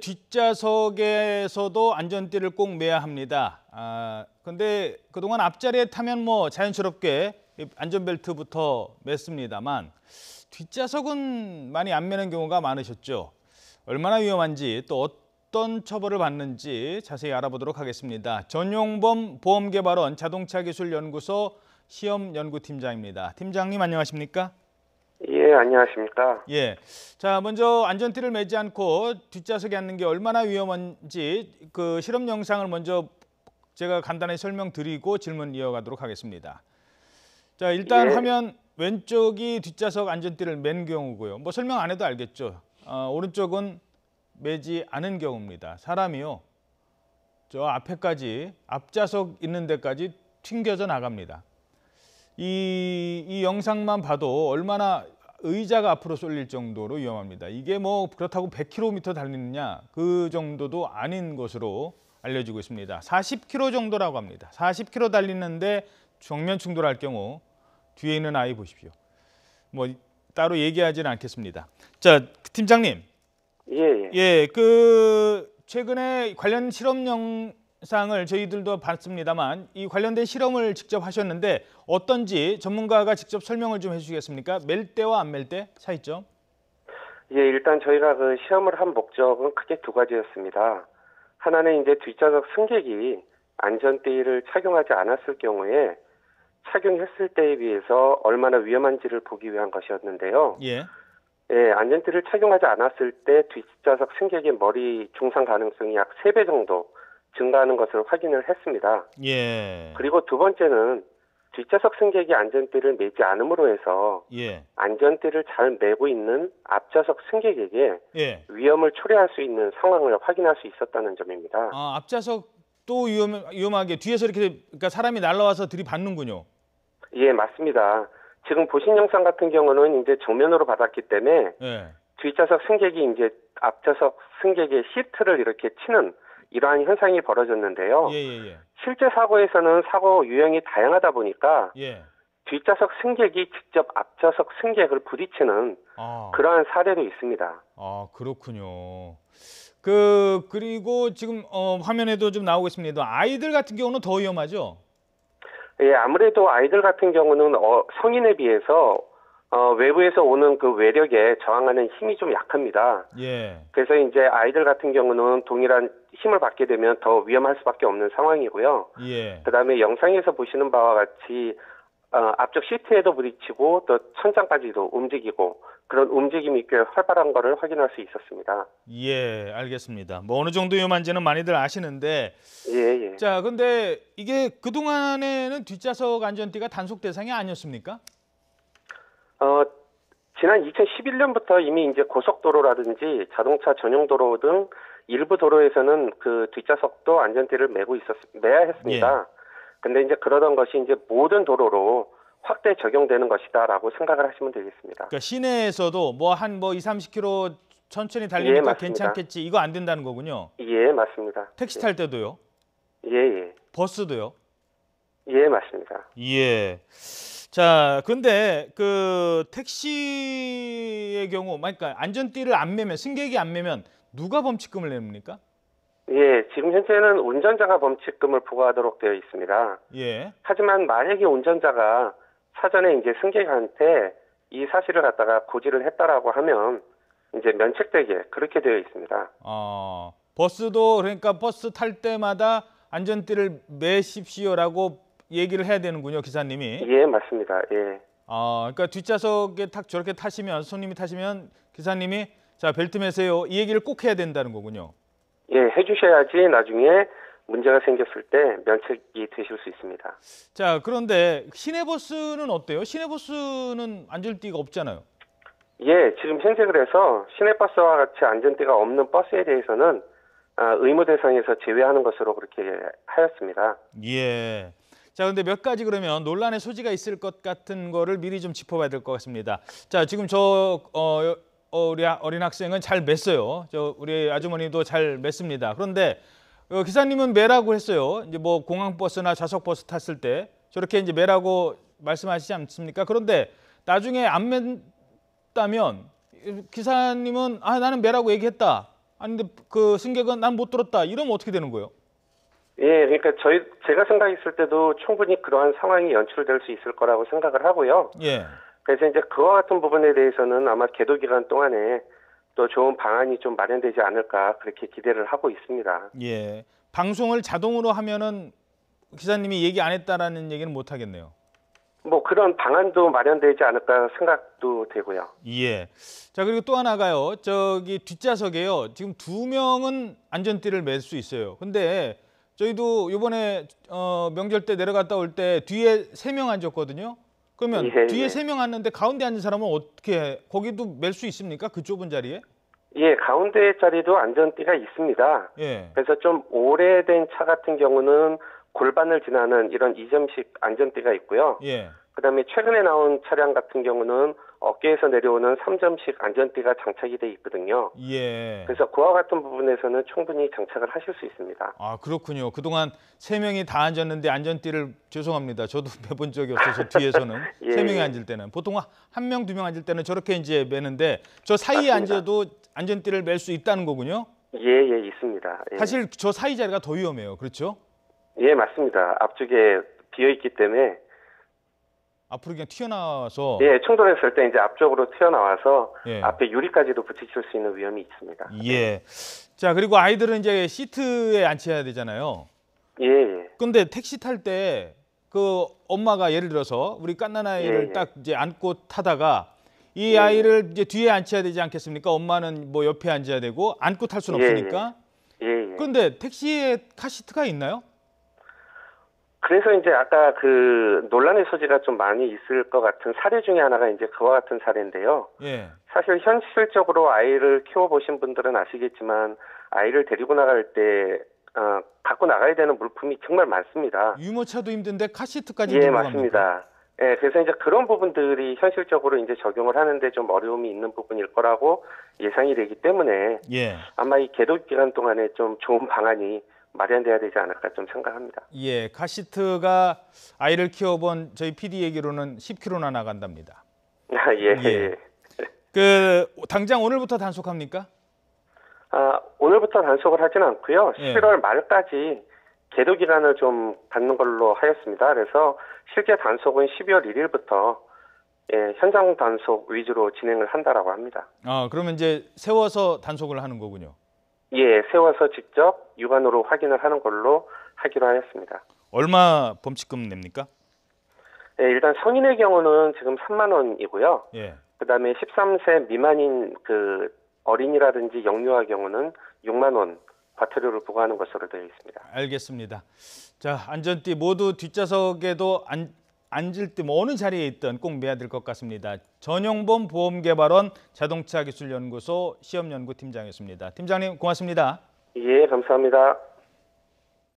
뒷좌석에서도 안전띠를 꼭 매야 합니다. 근데 그동안 앞자리에 타면 뭐 자연스럽게 안전벨트부터 맸습니다만 뒷좌석은 많이 안 매는 경우가 많으셨죠. 얼마나 위험한지 또 어떤 처벌을 받는지 자세히 알아보도록 하겠습니다. 전용범 보험개발원 자동차기술연구소 시험연구팀장입니다. 팀장님 안녕하십니까? 예, 안녕하십니까? 예. 자, 먼저 안전띠를 매지 않고 뒷좌석에 앉는 게 얼마나 위험한지 그 실험 영상을 먼저 제가 간단히 설명드리고 질문 이어가도록 하겠습니다. 자, 일단 예. 화면 왼쪽이 뒷좌석 안전띠를 맨 경우고요. 뭐 설명 안 해도 알겠죠. 오른쪽은 매지 않은 경우입니다. 사람이요. 저 앞에까지 앞좌석 있는 데까지 튕겨져 나갑니다. 이 영상만 봐도 얼마나 의자가 앞으로 쏠릴 정도로 위험합니다. 이게 뭐 그렇다고 100km 달리느냐 그 정도도 아닌 것으로 알려지고 있습니다. 40km 정도라고 합니다. 40km 달리는데 정면 충돌할 경우 뒤에 있는 아이 보십시오. 뭐 따로 얘기하지는 않겠습니다. 자, 팀장님. 예, 그 최근에 관련 실험 영상을 저희들도 봤습니다만 이 관련된 실험을 직접 하셨는데 어떤지 전문가가 직접 설명을 좀 해주시겠습니까? 멜 때와 안 멜 때 차이점? 예, 일단 저희가 그 시험을 한 목적은 크게 두 가지였습니다. 하나는 이제 뒷좌석 승객이 안전띠를 착용하지 않았을 경우에 착용했을 때에 비해서 얼마나 위험한지를 보기 위한 것이었는데요. 예. 예, 안전띠를 착용하지 않았을 때 뒷좌석 승객의 머리 중상 가능성이 약 3배 정도 증가하는 것을 확인을 했습니다. 예. 그리고 두 번째는 뒷좌석 승객이 안전띠를 매지 않음으로 해서 예. 안전띠를 잘 매고 있는 앞좌석 승객에게 예. 위험을 초래할 수 있는 상황을 확인할 수 있었다는 점입니다. 앞좌석도 위험하게 뒤에서 이렇게 그러니까 사람이 날아와서 들이받는군요. 예, 맞습니다. 지금 보신 영상 같은 경우는 이제 정면으로 받았기 때문에 예. 뒷좌석 승객이 이제 앞좌석 승객의 시트를 이렇게 치는 이러한 현상이 벌어졌는데요. 예. 실제 사고에서는 사고 유형이 다양하다 보니까 예. 뒷좌석 승객이 직접 앞좌석 승객을 부딪히는 그러한 사례도 있습니다. 그렇군요. 그리고 지금 화면에도 좀 나오고 있습니다. 아이들 같은 경우는 더 위험하죠? 예, 아무래도 아이들 같은 경우는 성인에 비해서 외부에서 오는 그 외력에 저항하는 힘이 좀 약합니다. 예. 그래서 이제 아이들 같은 경우는 동일한 힘을 받게 되면 더 위험할 수밖에 없는 상황이고요. 예. 그다음에 영상에서 보시는 바와 같이 앞쪽 시트에도 부딪히고 또 천장까지도 움직이고 그런 움직임이 꽤 활발한 것을 확인할 수 있었습니다. 예, 알겠습니다. 뭐 어느 정도 위험한지는 많이들 아시는데 예. 자, 근데 이게 그동안에는 뒷좌석 안전띠가 단속 대상이 아니었습니까? 지난 2011년부터 이미 이제 고속도로라든지 자동차 전용 도로 등 일부 도로에서는 그 뒷좌석도 안전띠를 매야 했습니다. 예. 근데 이제 그러던 것이 이제 모든 도로로 확대 적용되는 것이다라고 생각을 하시면 되겠습니다. 그러니까 시내에서도 한 2-30km 천천히 달리니까 예, 괜찮겠지. 이거 안 된다는 거군요. 예, 맞습니다. 택시 탈 때도요? 예. 버스도요? 예, 맞습니다. 예. 자, 근데 그 택시의 경우, 그러니까 안전띠를 안 매면, 승객이 안 매면 누가 범칙금을 냅니까? 예, 지금 현재는 운전자가 범칙금을 부과하도록 되어 있습니다. 예. 하지만 만약에 운전자가 사전에 이제 승객한테 이 사실을 갖다가 고지를 했다라고 하면 이제 면책되게 그렇게 되어 있습니다. 버스도 그러니까 버스 탈 때마다 안전띠를 매십시오라고 얘기를 해야 되는군요, 기사님이. 예, 맞습니다. 예. 그러니까 뒷좌석에 저렇게 타시면 손님이 타시면 기사님이 자, 벨트 매세요. 이 얘기를 꼭 해야 된다는 거군요. 예, 해주셔야지 나중에 문제가 생겼을 때 면책이 되실 수 있습니다. 자, 그런데 시내버스는 어때요? 시내버스는 안전띠가 없잖아요. 예, 지금 현재 그래서 시내버스와 같이 안전띠가 없는 버스에 대해서는 의무 대상에서 제외하는 것으로 그렇게 하였습니다. 예. 자, 근데 몇 가지 그러면 논란의 소지가 있을 것 같은 거를 미리 좀 짚어봐야 될 것 같습니다. 자, 지금 우리 어린 학생은 잘 맸어요. 우리 아주머니도 잘 맸습니다. 그런데 기사님은 매라고 했어요. 이제 뭐 공항버스나 좌석버스 탔을 때 저렇게 이제 매라고 말씀하시지 않습니까? 그런데 나중에 안 맸다면 기사님은 나는 매라고 얘기했다. 아니 근데 그 승객은 난 못 들었다. 이러면 어떻게 되는 거예요? 예, 그러니까 제가 생각했을 때도 충분히 그러한 상황이 연출될 수 있을 거라고 생각을 하고요. 예. 그래서 이제 그와 같은 부분에 대해서는 아마 계도 기간 동안에 또 좋은 방안이 좀 마련되지 않을까 그렇게 기대를 하고 있습니다. 예. 방송을 자동으로 하면은 기사님이 얘기 안 했다라는 얘기는 못 하겠네요. 뭐 그런 방안도 마련되지 않을까 생각도 되고요. 예. 자, 그리고 또 하나가요. 저기 뒷좌석에요. 지금 2명은 안전띠를 맬 수 있어요. 근데 저희도 이번에 명절 때 내려갔다 올 때 뒤에 3명 앉았거든요. 그러면 예, 뒤에 예. 3명 앉는데 가운데 앉은 사람은 어떻게 해? 거기도 맬 수 있습니까? 그 좁은 자리에? 예, 가운데 자리도 안전띠가 있습니다. 예. 그래서 좀 오래된 차 같은 경우는 골반을 지나는 이런 2점식 안전띠가 있고요. 예. 그다음에 최근에 나온 차량 같은 경우는 어깨에서 내려오는 3점식 안전띠가 장착이 돼 있거든요. 예. 그래서 그와 같은 부분에서는 충분히 장착을 하실 수 있습니다. 아, 그렇군요. 그동안 3명이 다 앉았는데 안전띠를 죄송합니다. 저도 매본 적이 없어서 뒤에서는 예, 3명이 예. 앉을 때는 보통 1명, 2명 앉을 때는 저렇게 이제 매는데 저 사이에 맞습니다. 앉아도 안전띠를 맬 수 있다는 거군요. 예, 예, 있습니다. 예. 사실 저 사이 자리가 더 위험해요. 그렇죠? 예, 맞습니다. 앞쪽에 비어 있기 때문에 앞으로 그냥 튀어나와서 예, 충돌했을 때 이제 앞쪽으로 튀어나와서 예. 앞에 유리까지도 부딪힐 수 있는 위험이 있습니다. 예. 자, 그리고 아이들은 이제 시트에 앉혀야 되잖아요. 예, 예. 근데 택시 탈 때 그 엄마가 예를 들어서 우리 갓난아이를 예, 예. 딱 이제 안고 타다가 이 예, 아이를 이제 뒤에 앉혀야 되지 않겠습니까? 엄마는 뭐 옆에 앉아야 되고 안고 탈 수는 예, 없으니까. 예, 예. 그런데 택시에 카시트가 있나요? 그래서 이제 아까 그 논란의 소지가 좀 많이 있을 것 같은 사례 중에 하나가 이제 그와 같은 사례인데요. 예. 사실 현실적으로 아이를 키워보신 분들은 아시겠지만 아이를 데리고 나갈 때 갖고 나가야 되는 물품이 정말 많습니다. 유모차도 힘든데 카시트까지 예, 들고 갑니까? 맞습니다. 예, 그래서 이제 그런 부분들이 현실적으로 이제 적용을 하는데 좀 어려움이 있는 부분일 거라고 예상이 되기 때문에 예. 아마 이 계도 기간 동안에 좀 좋은 방안이 마련돼야 되지 않을까 좀 생각합니다. 예, 카시트가 아이를 키워본 저희 PD 얘기로는 10km나 나간답니다. 아, 예, 예. 예. 그 당장 오늘부터 단속합니까? 오늘부터 단속을 하진 않고요. 예. 11월 말까지 계도 기간을 좀 받는 걸로 하였습니다. 그래서 실제 단속은 12월 1일부터 예, 현장 단속 위주로 진행을 한다라고 합니다. 그러면 이제 세워서 단속을 하는 거군요. 예, 세워서 직접 육안으로 확인을 하는 걸로 하기로 하였습니다. 얼마 범칙금 냅니까? 예, 일단 성인의 경우는 지금 3만 원이고요. 예. 그다음에 13세 미만인 그 어린이라든지 영유아 경우는 6만 원 과태료를 부과하는 것으로 되어 있습니다. 알겠습니다. 자, 안전띠 모두 뒷좌석에도 앉을 때 뭐 어느 자리에 있든 꼭 매야 될 것 같습니다. 전용범 보험개발원 자동차기술연구소 시험연구 팀장이었습니다. 팀장님 고맙습니다. 예, 감사합니다.